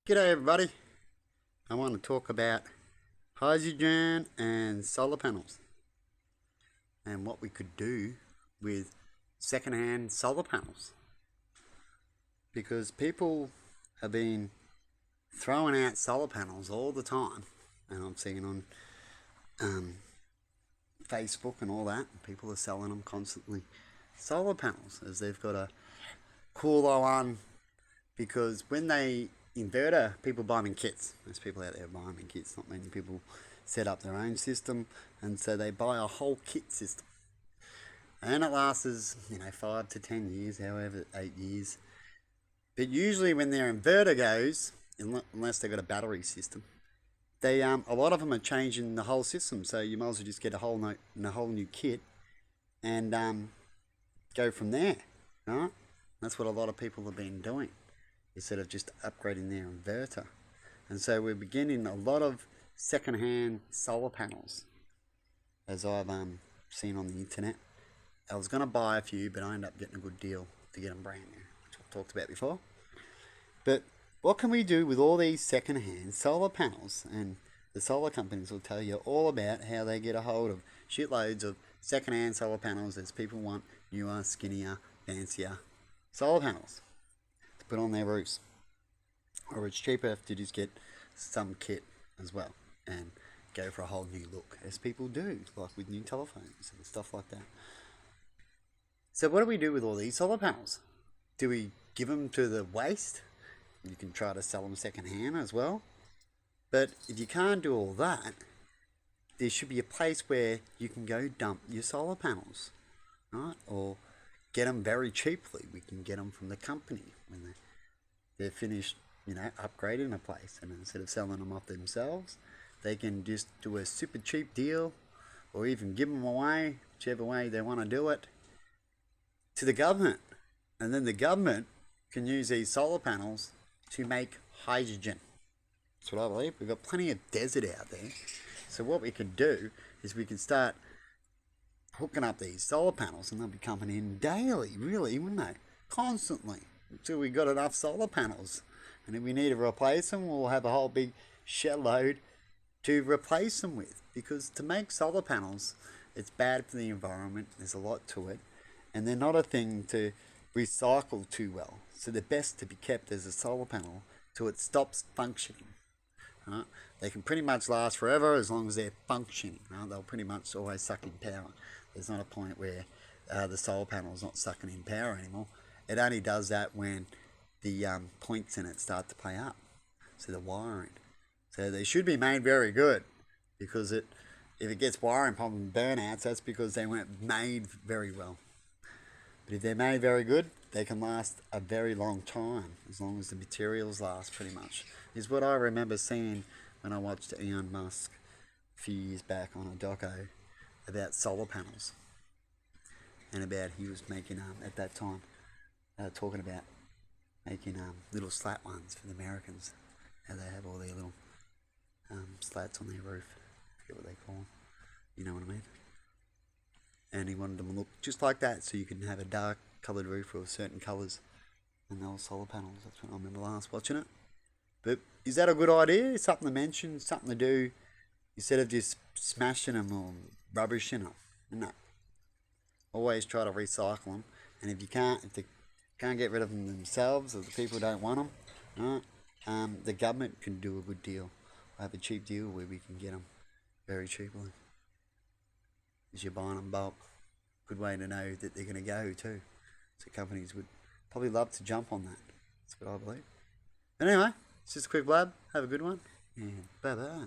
G'day everybody. I want to talk about hydrogen and solar panels and what we could do with second-hand solar panels, because people have been throwing out solar panels all the time, and I'm seeing on Facebook and all that, people are selling them constantly. Solar panels, as they've got a cooler one, because when they inverter, people buy them in kits. There's people out there buying them in kits. Not many people set up their own system, and so they buy a whole kit system. And it lasts, 5 to 10 years, however, 8 years. But usually, when their inverter goes, unless they've got a battery system, they a lot of them are changing the whole system. So you might as well just get a whole new kit and go from there, right? That's what a lot of people have been doing, instead of just upgrading their inverter. And so we're beginning a lot of second-hand solar panels, as I've seen on the internet. I was going to buy a few, but I ended up getting a good deal to get them brand new, which I've talked about before. But what can we do with all these second-hand solar panels? And the solar companies will tell you all about how they get a hold of shitloads of second-hand solar panels as people want newer, skinnier, fancier solar panels to put on their roofs. Or it's cheaper to just get some kit as well and go for a whole new look, as people do, like with new telephones and stuff like that. So what do we do with all these solar panels? Do we give them to the waste? You can try to sell them second hand as well. But if you can't do all that, there should be a place where you can go dump your solar panels, right? Or get them very cheaply. We can get them from the company when they're finished, upgrading a place. And instead of selling them off themselves, they can just do a super cheap deal, or even give them away, whichever way they want to do it, to the government. And then the government can use these solar panels to make hydrogen. That's what I believe. We've got plenty of desert out there. So what we could do is we can start hooking up these solar panels, and they'll be coming in daily, really, wouldn't they? Constantly, until we got enough solar panels. And if we need to replace them, we'll have a whole big shed load to replace them with. Because to make solar panels, it's bad for the environment. There's a lot to it. And they're not a thing to recycle too well. So they're best to be kept as a solar panel till it stops functioning. Right? They can pretty much last forever as long as they're functioning. Right? They'll pretty much always suck in power. There's not a point where the solar panel is not sucking in power anymore. It only does that when the points in it start to play up. So the wiring. So they should be made very good, because if it gets wiring problem burnouts, that's because they weren't made very well. But if they're made very good, they can last a very long time, as long as the materials last, pretty much. Is what I remember seeing when I watched Elon Musk a few years back on a doco about solar panels, and about he was making, at that time, talking about making little slat ones for the Americans. How they have all their little slats on their roof. I forget what they call them. You know what I mean? And he wanted them to look just like that, so you can have a dark coloured roof with certain colours, and those solar panels. That's when I remember last watching it. But is that a good idea? Something to mention, something to do, instead of just smashing them or rubbishing them? No. Always try to recycle them. And if they can't get rid of them themselves, or the people don't want them, right, the government can do a good deal. I have a cheap deal where we can get them very cheaply. As you're buying them bulk. Good way to know that they're going to go too. So companies would probably love to jump on that. That's what I believe. But anyway, it's just a quick blab. Have a good one. And bye-bye.